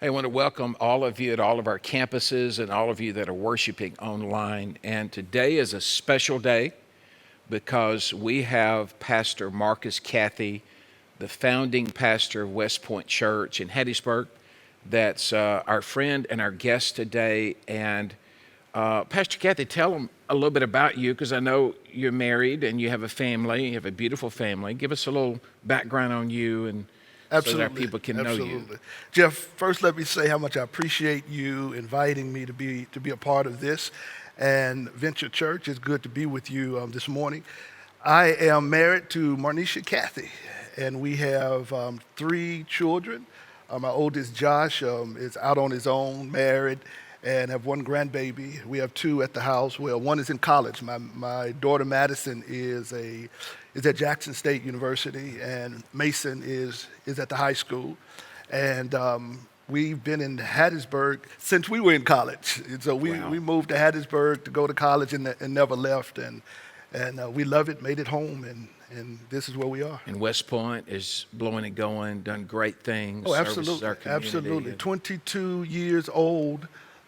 Hey, I want to welcome all of you at all of our campuses and all of you that are worshiping online. And today is a special day because we have Pastor Marcus Cathy, the founding pastor of West Point Church in Hattiesburg. That's our friend and our guest today. And Pastor Cathy, tell them a little bit about you, because I know you're married and you have a family. You have a beautiful family. Give us a little background on you and so that our people can know you. Absolutely. Jeff, first let me say how much I appreciate you inviting me to be a part of this. And Venture Church, it's good to be with you this morning. I am married to Marnisha Cathy, and we have 3 children. My oldest, Josh, is out on his own, married, and have 1 grandbaby. We have 2 at the house. Well, 1 is in college. My daughter Madison is at Jackson State University, and Mason is at the high school. And we've been in Hattiesburg since we were in college. And so we moved to Hattiesburg to go to college and never left. And we love it, made it home, and this is where we are. And West Point is blowing and going, done great things. Oh, services absolutely, our community. absolutely. 22 years old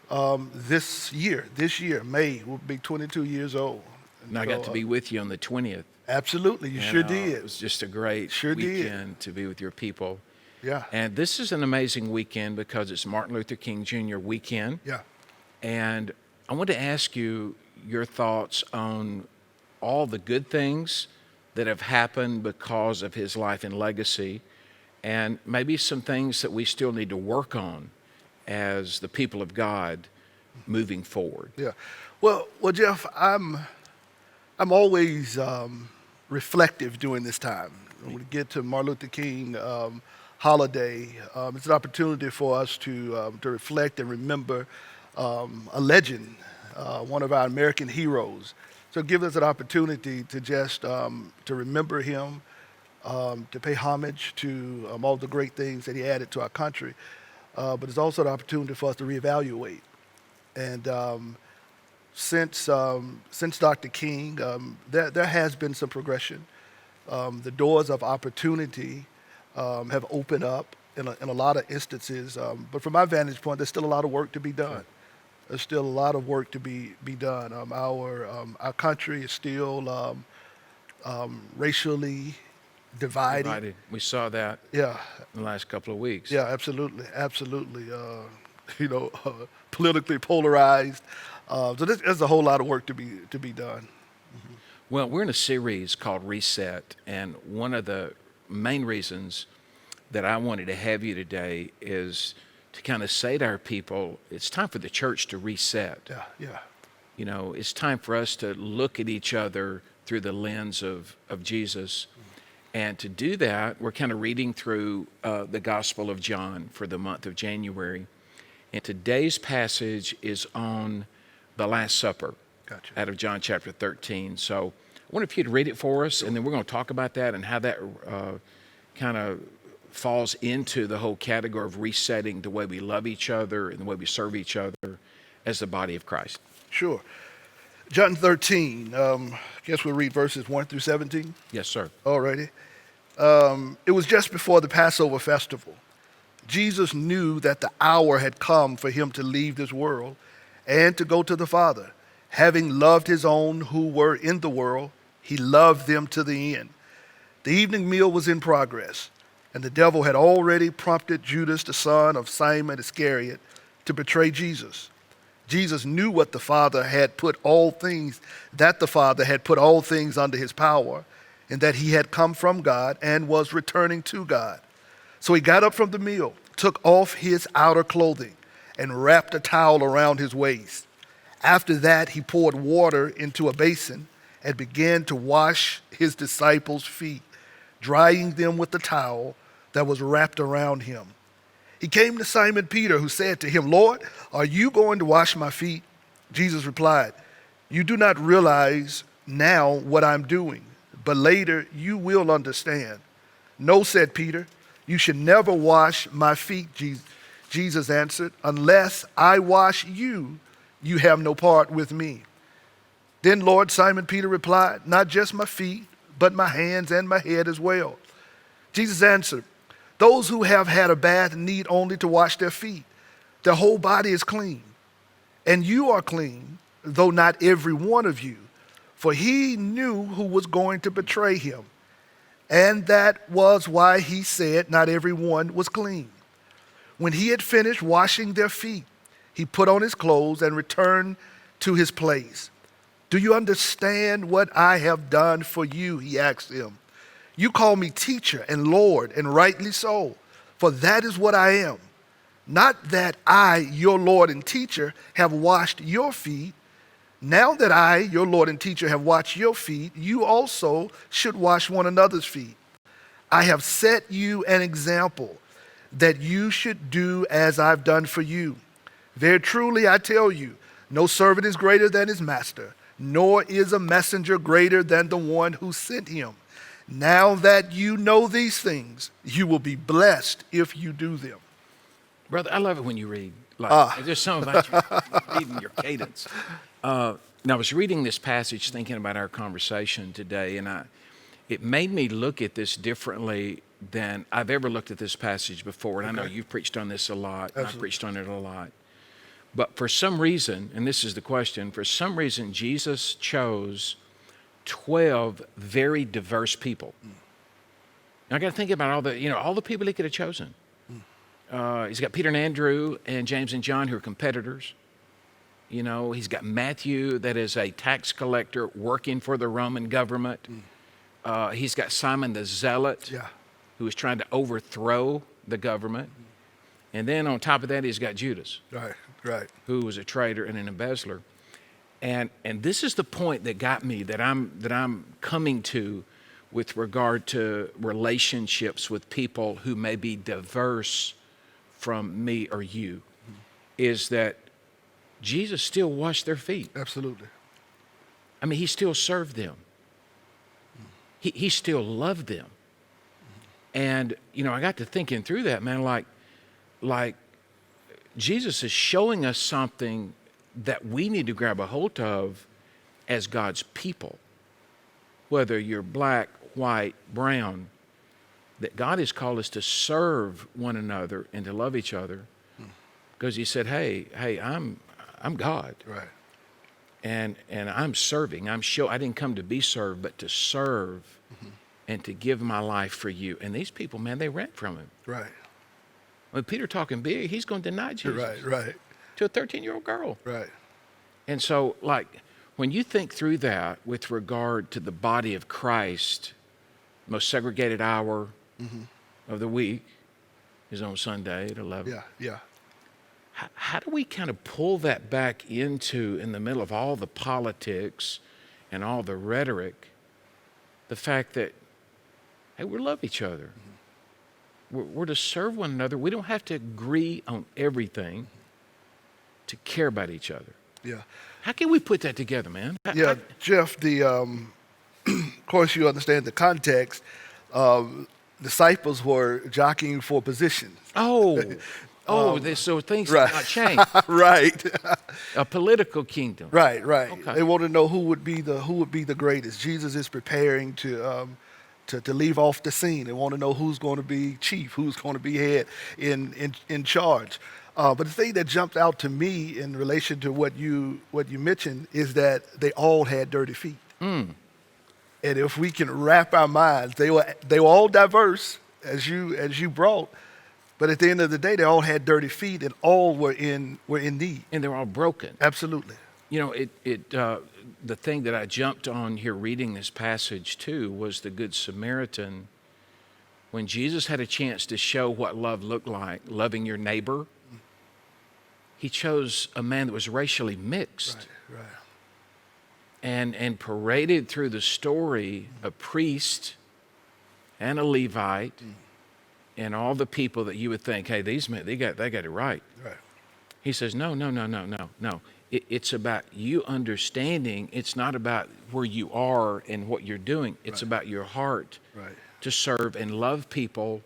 this year, May, will be 22 years old. And I got to be with you on the 20th. Absolutely, you sure did. It was just a great weekend to be with your people. Yeah. And this is an amazing weekend because it's Martin Luther King Jr. weekend. Yeah. And I want to ask you your thoughts on all the good things that have happened because of his life and legacy, and maybe some things that we still need to work on as the people of God moving forward. Yeah. Well, Jeff, I'm always reflective during this time. When we get to Martin Luther King holiday, it's an opportunity for us to reflect and remember a legend, one of our American heroes. So it gives us an opportunity to just to remember him, to pay homage to all the great things that he added to our country. But it's also an opportunity for us to reevaluate. And since Dr. King, there has been some progression. The doors of opportunity have opened up in a lot of instances. But from my vantage point, there's still a lot of work to be done. Sure. There's still a lot of work to be done. Our country is still racially divided. We saw that in the last couple of weeks. Yeah, absolutely. Politically polarized. So there's a whole lot of work to be done. Mm-hmm. Well, we're in a series called Reset, and one of the main reasons that I wanted to have you today is to kind of say to our people, it's time for the church to reset. Yeah. You know, it's time for us to look at each other through the lens of Jesus. And to do that, we're kind of reading through the Gospel of John for the month of January. And today's passage is on the Last Supper. Gotcha. Out of John chapter 13. So I wonder if you'd read it for us, and then we're going to talk about that and how that kind of falls into the whole category of resetting the way we love each other and the way we serve each other as the body of Christ. Sure. John 13, guess we'll read verses 1 through 17. Yes, sir. All righty. It was just before the Passover festival. Jesus knew that the hour had come for him to leave this world and to go to the Father. Having loved his own who were in the world, he loved them to the end. The evening meal was in progress, and the devil had already prompted Judas, the son of Simon Iscariot, to betray Jesus. Jesus knew that the Father had put all things under his power, and that he had come from God and was returning to God. So he got up from the meal, took off his outer clothing, and wrapped a towel around his waist. After that, he poured water into a basin and began to wash his disciples' feet, drying them with the towel that was wrapped around him. He came to Simon Peter, who said to him, "Lord, are you going to wash my feet?" Jesus replied, "You do not realize now what I'm doing, but later you will understand." "No," said Peter, "you should never wash my feet," Jesus answered. "Unless I wash you, you have no part with me." "Then, Lord," Simon Peter replied, "not just my feet, but my hands and my head as well." Jesus answered, Those who have had a bath need only to wash their feet. Their whole body is clean. And you are clean, though not every one of you. For he knew who was going to betray him. And that was why he said not every one was clean. When he had finished washing their feet, he put on his clothes and returned to his place. Do you understand what I have done for you? He asked them. You call me teacher and Lord, and rightly so, for that is what I am. Not that I, your Lord and teacher, have washed your feet. Now that I, your Lord and teacher, have washed your feet, you also should wash one another's feet. I have set you an example that you should do as I've done for you. Very truly I tell you, no servant is greater than his master, nor is a messenger greater than the one who sent him. Now that you know these things, you will be blessed if you do them. Brother, I love it when you read. Like, there's something about you reading your cadence. Now, I was reading this passage thinking about our conversation today, and it made me look at this differently than I've ever looked at this passage before. And I know you've preached on this a lot, and I've preached on it a lot. But for some reason, and this is the question, for some reason, Jesus chose 12 very diverse people. Now, I got to think about all the people he could have chosen. He's got Peter and Andrew and James and John who are competitors. He's got Matthew, that is a tax collector working for the Roman government. He's got Simon the Zealot, who was trying to overthrow the government. And then on top of that, he's got Judas, Right. who was a traitor and an embezzler. And this is the point that got me, that I'm coming to with regard to relationships with people who may be diverse from me or you, is that Jesus still washed their feet. Absolutely. I mean, he still served them. He still loved them. And, I got to thinking through that, man, like Jesus is showing us something that we need to grab a hold of as God's people. Whether you're black, white, brown, that God has called us to serve one another and to love each other. Because he said, hey, I'm God. Right. And I'm serving. I didn't come to be served, but to serve and to give my life for you. And these people, man, they ran from him. Right. When Peter talking big, he's going to deny Jesus. Right. To a 13-year-old girl. Right. And so, when you think through that with regard to the body of Christ, most segregated hour of the week is on Sunday at 11. Yeah. How do we kind of pull that back into, in the middle of all the politics and all the rhetoric, the fact that, hey, we love each other. We're to serve one another. We don't have to agree on everything to care about each other. Yeah. How can we put that together, man? Jeff, of course you understand the context. Disciples were jockeying for position. So things have not changed. Right. A political kingdom. Right. Okay. They want to know who would be the greatest. Jesus is preparing to leave off the scene. They want to know who's going to be chief, who's going to be head in charge. But the thing that jumped out to me in relation to what you mentioned is that they all had dirty feet. And if we can wrap our minds, they were all diverse as you brought, but at the end of the day, they all had dirty feet and all were in need. And they're all broken. Absolutely. The thing that I jumped on here reading this passage too was the Good Samaritan. When Jesus had a chance to show what love looked like, loving your neighbor, he chose a man that was racially mixed. Right. And paraded through the story a priest and a Levite and all the people that you would think, hey, these men, they got it right. Right. He says, no. It's about you understanding. It's not about where you are and what you're doing. It's about your heart to serve and love people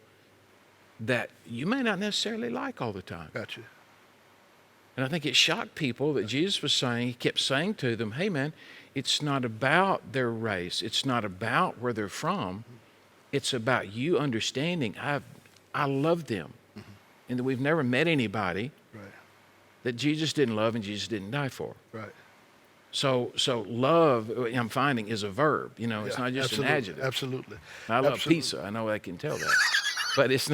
that you may not necessarily like all the time. Gotcha. And I think it shocked people that Jesus was saying, he kept saying to them, hey man, it's not about their race. It's not about where they're from. It's about you understanding I love them. And that we've never met anybody Right. that Jesus didn't love and Jesus didn't die for. Right. So love, I'm finding, is a verb. You know, it's Yeah, not just an absolutely. adjective. Absolutely. I love Absolutely. pizza. I know I can tell that. But it's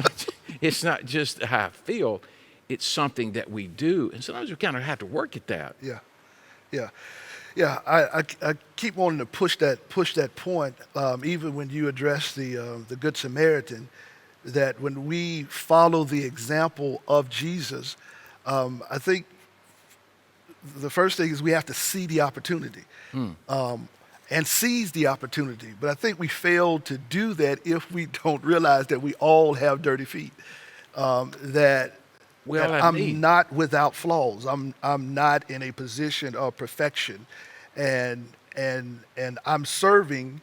not just how I feel. It's something that we do. And sometimes we kind of have to work at that. Yeah. Yeah. Yeah. I keep wanting to push that point, even when you address the Good Samaritan, that when we follow the example of Jesus, I think the first thing is we have to see the opportunity and seize the opportunity. But I think we fail to do that if we don't realize that we all have dirty feet. That We all have I'm need. not without flaws. I'm not in a position of perfection, and I'm serving,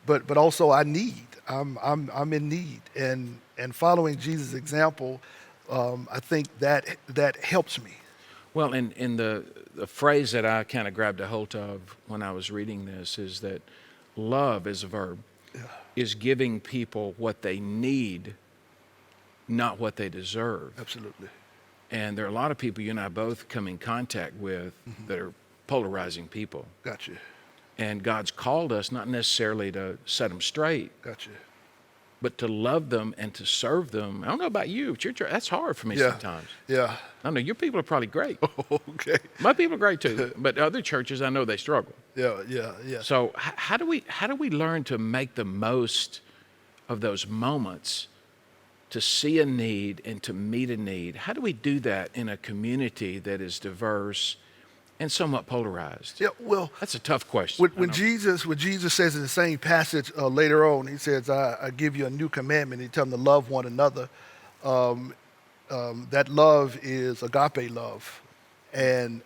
but also I need. I'm in need, and following Jesus' example, I think that helps me. Well, and the phrase that I kind of grabbed a hold of when I was reading this is that love is a verb, is giving people what they need, not what they deserve. Absolutely. And there are a lot of people you and I both come in contact with that are polarizing people. Gotcha. And God's called us not necessarily to set them straight, Gotcha. but to love them and to serve them. I don't know about you, but that's hard for me Yeah. sometimes. Yeah. I know your people are probably great. Okay. My people are great too, but other churches I know they struggle. Yeah. Yeah. Yeah. So how do we learn to make the most of those moments to see a need and to meet a need? How do we do that in a community that is diverse and somewhat polarized? Yeah. Well, That's a tough question. when Jesus says in the same passage later on, he says, "I give you a new commandment." He tells them to love one another. That love is agape love, and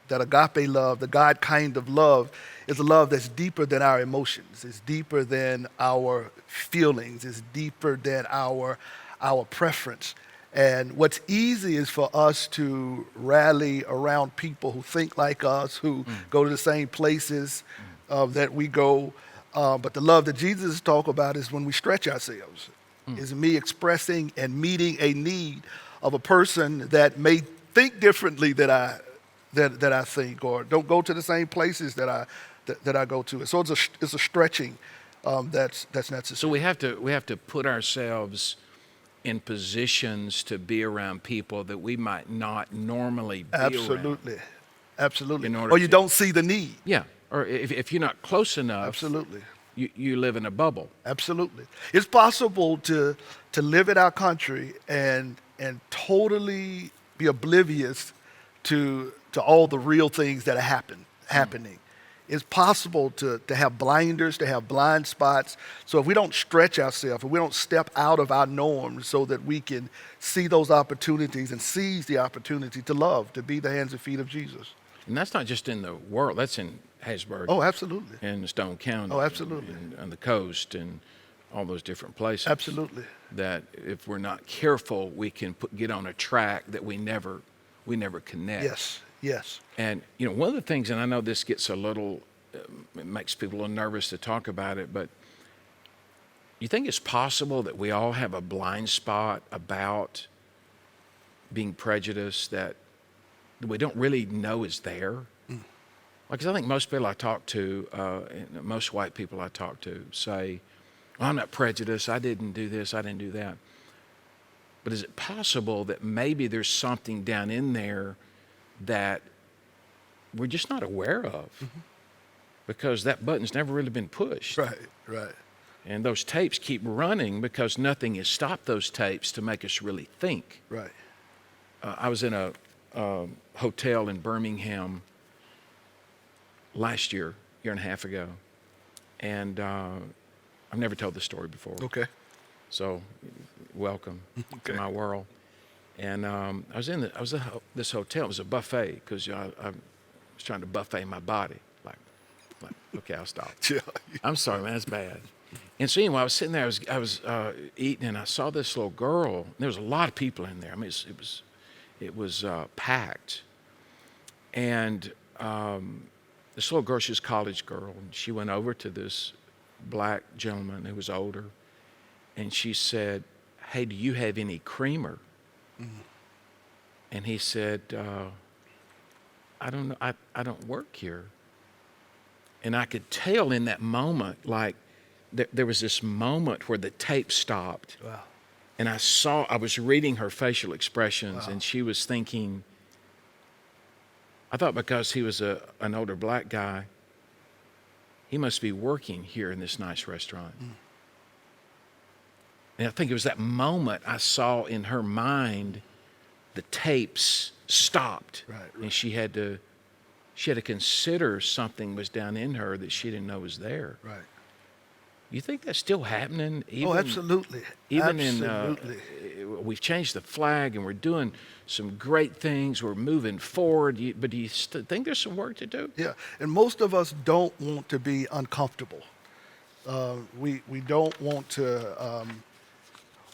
that agape love, the God kind of love, is a love that's deeper than our emotions. It's deeper than our feelings. It's deeper than our preference. And what's easy is for us to rally around people who think like us, who go to the same places that we go. But the love that Jesus talks about is when we stretch ourselves. Is me expressing and meeting a need of a person that may think differently that I think, or don't go to the same places that I go to. So it's a stretching that's necessary. So we have to put ourselves in positions to be around people that we might not normally be around. Absolutely. Absolutely. In order Or you to- don't see the need. Yeah, or if you're not close enough, Absolutely. you live in a bubble. Absolutely. It's possible to live in our country and totally be oblivious to all the real things that are happening. It's possible to have blinders, to have blind spots. So if we don't stretch ourselves, if we don't step out of our norms so that we can see those opportunities and seize the opportunity to love, to be the hands and feet of Jesus. And that's not just in the world, that's in Hattiesburg. Oh, absolutely. And Stone County. Oh, absolutely. And the coast and all those different places. Absolutely. That if we're not careful, we can get on a track that we never connect. Yes. Yes. And one of the things, and I know this gets a little, it makes people a little nervous to talk about it, but you think it's possible that we all have a blind spot about being prejudiced that we don't really know is there? Because I think most people I talk to, most white people I talk to say, well, I'm not prejudiced, I didn't do this, I didn't do that. But is it possible that maybe there's something down in there that we're just not aware of? Because that button's never really been pushed. Right. Right. And those tapes keep running because nothing has stopped those tapes to make us really think. Right. I was in a hotel in Birmingham last year and a half ago, and I've never told this story before. Okay. So, welcome to my world. And I was in this hotel. It was a buffet because I was trying to buffet my body. Like, okay, I'll stop. Yeah. I'm sorry, man, that's bad. And so anyway, I was sitting there. I was eating, and I saw this little girl. There was a lot of people in there. I mean, it was packed. And this little girl, she's a college girl, and she went over to this black gentleman who was older, and she said, hey, do you have any creamer? And he said, I don't know. I don't work here. And I could tell in that moment, like there was this moment where the tape stopped. Wow. And I was reading her facial expressions, Wow. and she was thinking, I thought because he was an older black guy, he must be working here in this nice restaurant. And I think it was that moment I saw in her mind the tapes stopped. Right. And she had to consider something was down in her that she didn't know was there. Right. You think that's still happening? Oh, absolutely. Even absolutely. We've changed the flag and we're doing some great things. We're moving forward. But do you think there's some work to do? Yeah, and most of us don't want to be uncomfortable. We don't want to.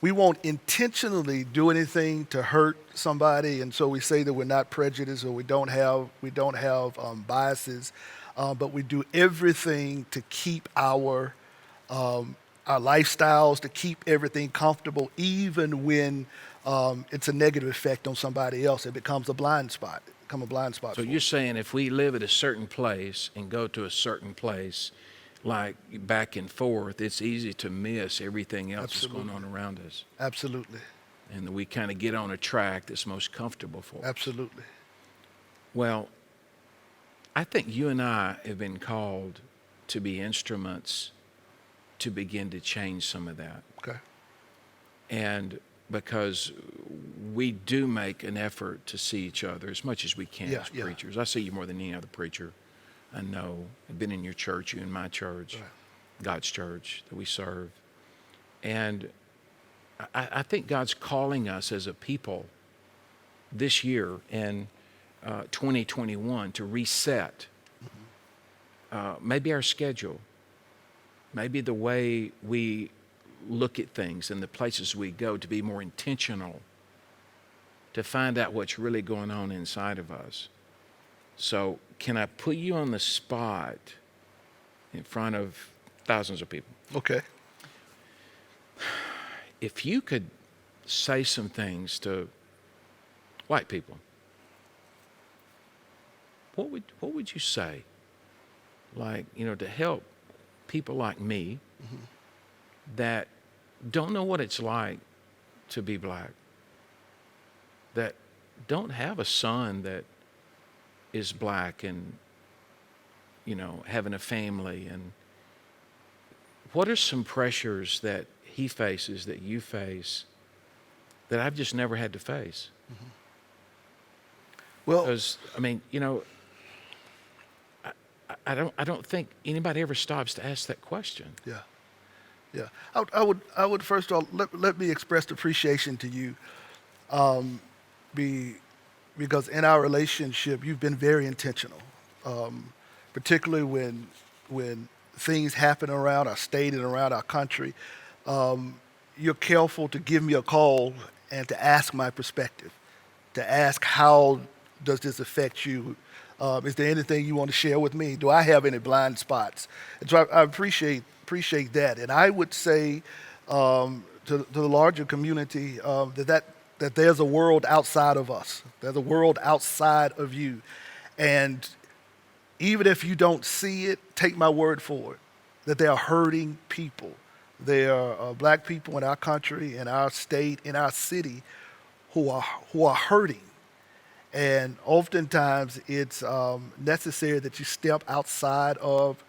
We won't intentionally do anything to hurt somebody, and so we say that we're not prejudiced or we don't have biases, but we do everything to keep our lifestyles, to keep everything comfortable, even when it's a negative effect on somebody else. It becomes a blind spot. So you're saying if we live at a certain place and go to a certain place, like back and forth, it's easy to miss everything else that's going on around us. Absolutely. And we kind of get on a track that's most comfortable for us. Absolutely. Well, I think you and I have been called to be instruments to begin to change some of that. Okay. And because we do make an effort to see each other as much as we can as preachers. I see you more than any other preacher I know. I've been in your church, you in my church, Right. God's church that we serve. And I think God's calling us as a people this year in 2021 to reset maybe our schedule, maybe the way we look at things and the places we go, to be more intentional, to find out what's really going on inside of us. So can I put you on the spot in front of thousands of people? Okay. If you could say some things to white people, what would you say? Like, to help people like me that don't know what it's like to be black, that don't have a son that is black and, having a family. And what are some pressures that he faces, that you face, that I've just never had to face? Well, Because, I don't think anybody ever stops to ask that question. yeah. Yeah. I would first of all, let me express appreciation to you. Because in our relationship, you've been very intentional, particularly when things happen around our state and around our country. You're careful to give me a call and to ask my perspective, to ask how does this affect you? Is there anything you want to share with me? Do I have any blind spots? And so I appreciate that. And I would say to the larger community that there's a world outside of us. There's a world outside of you. And even if you don't see it, take my word for it, that there are hurting people. There are black people in our country, in our state, in our city who are hurting. And oftentimes it's necessary that you step outside of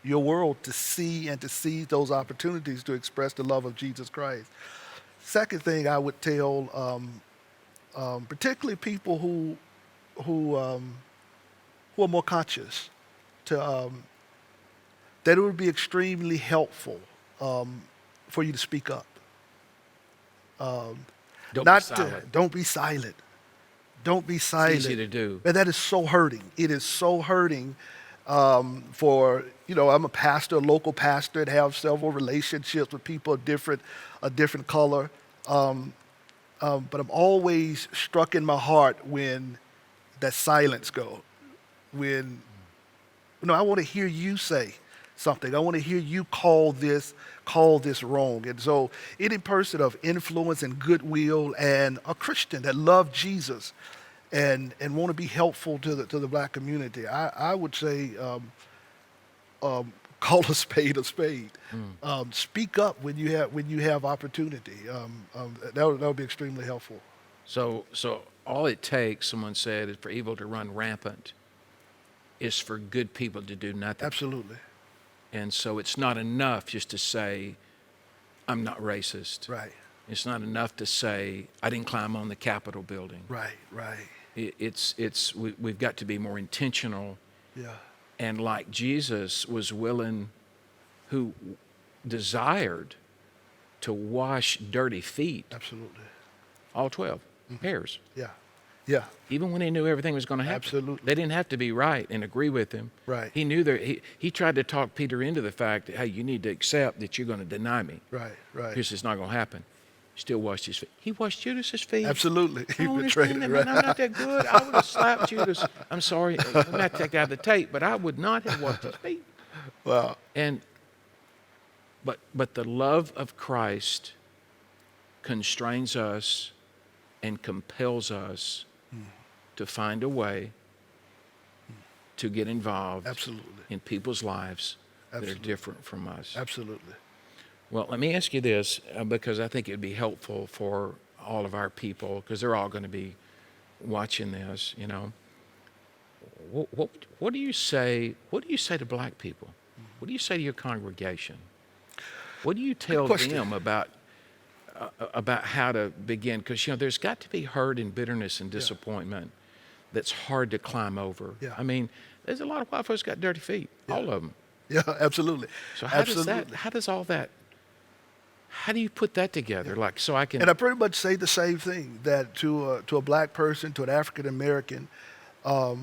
your world to see and to seize those opportunities to express the love of Jesus Christ. Second thing I would tell, particularly people who are more conscious, that it would be extremely helpful for you to speak up. Don't be silent. Don't be silent. Don't be silent. It's easy to do. And that is so hurting. It is so hurting for, I'm a pastor, a local pastor, and have several relationships with people of different color. But I'm always struck in my heart when that silence goes. When, I want to hear you say, something. I want to hear you call this wrong. And so any person of influence and goodwill and a Christian that love Jesus and want to be helpful to the black community, I would say call a spade a spade. Speak up when you have opportunity. That would be extremely helpful. So all it takes, someone said, is for evil to run rampant, is for good people to do nothing. Absolutely. And so it's not enough just to say, I'm not racist. Right. It's not enough to say, I didn't climb on the Capitol building. Right. Right. We've got to be more intentional. Yeah. And like Jesus was willing, who desired to wash dirty feet, Absolutely. all 12 pairs, Yeah. Yeah. even when he knew everything was going to happen. Absolutely. They didn't have to be right and agree with him. Right. He knew that he tried to talk Peter into the fact that, hey, you need to accept that you're going to deny me. Right. Right. This is not going to happen. Still washed his feet. He washed Judas's feet. Absolutely. He I don't betrayed understand it. that, Right. man. I'm not that good. I would have slapped Judas. I'm sorry. I'm going to have to take that out of the tape, but I would not have washed his feet. Wow. But the love of Christ constrains us and compels us to find a way to get involved Absolutely. in people's lives that are Absolutely. different from us. Absolutely. Well, let me ask you this, because I think it'd be helpful for all of our people, because they're all going to be watching this. You know, what do you say? What do you say to black people? What do you say to your congregation? What do you tell them about how to begin? Because there's got to be hurt and bitterness and disappointment that's hard to climb over. Yeah. I mean, there's a lot of white folks got dirty feet, all of them. Yeah. Absolutely. So how Absolutely. does all that? How do you put that together? Like, so I can. And I pretty much say the same thing, that to a black person, to an African American, all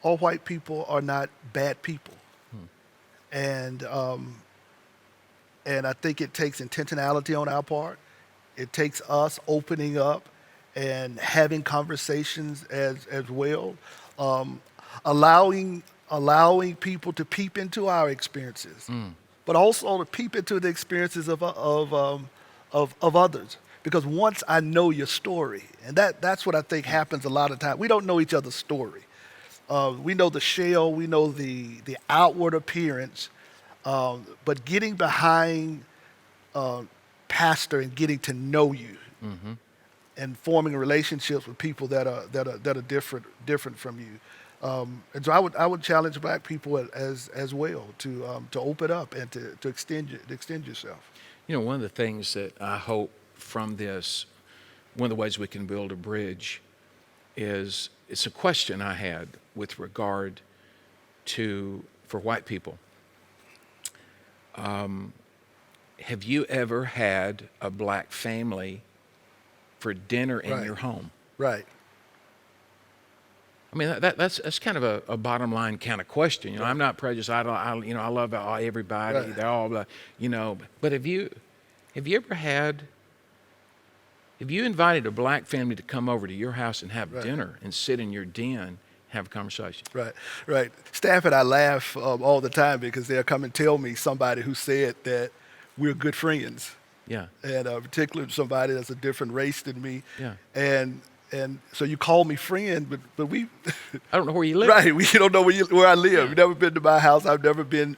white people are not bad people. And I think it takes intentionality on our part. It takes us opening up and having conversations as well, allowing people to peep into our experiences, but also to peep into the experiences of others. Because once I know your story, and that's what I think happens a lot of times. We don't know each other's story. We know the shell, we know the outward appearance, but getting behind pastor and getting to know you, and forming relationships with people that are different from you. And so I would challenge black people as well to open up and to extend yourself. One of the things that I hope from this, one of the ways we can build a bridge is, it's a question I had with regard to, for white people. Have you ever had a black family for dinner in Right. your home? Right. I mean, that's kind of a bottom line kind of question. I'm not prejudiced. I love everybody. Right. They're all, But have you invited a black family to come over to your house and have Right. dinner and sit in your den, have a conversation? Right, right. Staff and I laugh all the time because they'll come and tell me somebody who said that we're good friends, Yeah. and particularly somebody that's a different race than me. Yeah. And so you call me friend, but we I don't know where you live. right. We don't know where I live. Yeah. You've never been to my house. I've never been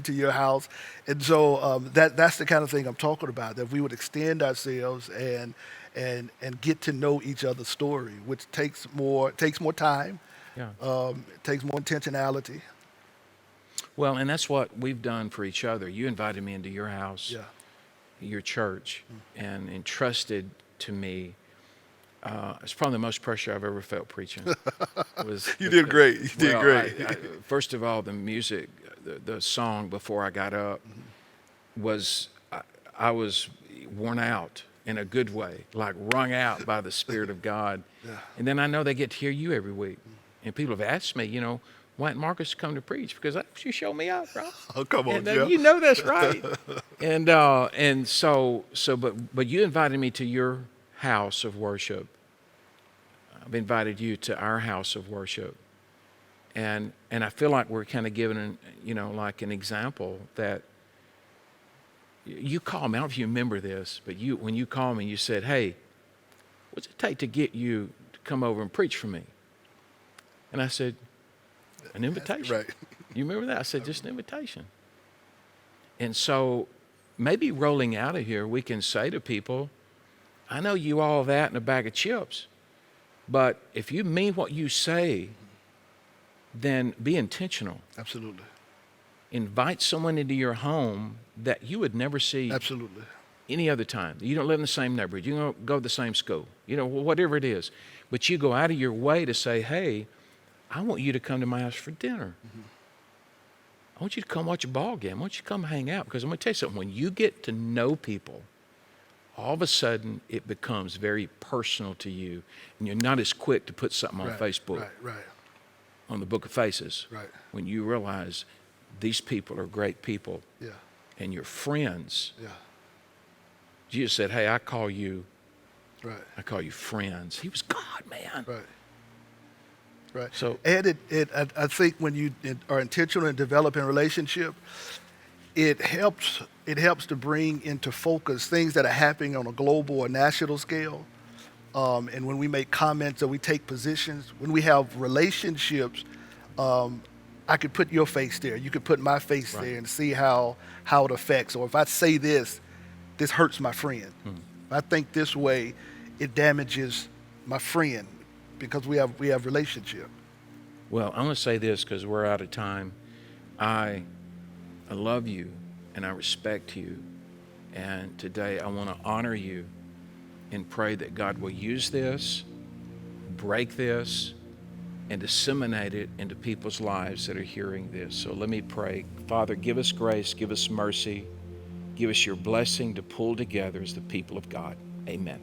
to your house, and so that's the kind of thing I'm talking about. That we would extend ourselves and get to know each other's story, which takes more time. Yeah. It takes more intentionality. Well, and that's what we've done for each other. You invited me into your house, Yeah. your church, and entrusted to me. It's probably the most pressure I've ever felt preaching. You did great. You did great. First of all, the music, the song before I got up was, I was worn out in a good way, like wrung out by the Spirit of God. Yeah. And then I know they get to hear you every week. And people have asked me, why didn't Marcus come to preach? Because you show me up, bro. Oh, come on, And Jeff. you know that's right. and so, but you invited me to your house of worship. I've invited you to our house of worship. And I feel like we're kind of giving, like an example that you called me. I don't know if you remember this, but when you called me, you said, hey, what's it take to get you to come over and preach for me? And I said, an invitation. Right. You remember that? I said, just an invitation. And so maybe rolling out of here, we can say to people, I know you all that in a bag of chips, but if you mean what you say, then be intentional. Absolutely. Invite someone into your home that you would never see Absolutely. any other time. You don't live in the same neighborhood. You don't go to the same school. Whatever it is. But you go out of your way to say, hey, I want you to come to my house for dinner. Mm-hmm. I want you to come watch a ball game. I want you to come hang out. Because I'm going to tell you something. When you get to know people, all of a sudden it becomes very personal to you. And you're not as quick to put something on Facebook, Right. on the Book of Faces. Right. When you realize these people are great people. Yeah. And your friends. Yeah. Jesus said, hey, I call you friends. He was God, man. Right. Right. So, and I think when you are intentional in developing a relationship, it helps to bring into focus things that are happening on a global or national scale. And when we make comments or we take positions, when we have relationships, I could put your face there. You could put my face there and see how it affects. Or if I say this hurts my friend. If I think this way, it damages my friend because we have relationship. well, I'm going to say this because we're out of time. I love you and I respect you. And today I want to honor you and pray that God will use this, break this, and disseminate it into people's lives that are hearing this. So let me pray. Father, give us grace, give us mercy, give us your blessing to pull together as the people of God. Amen.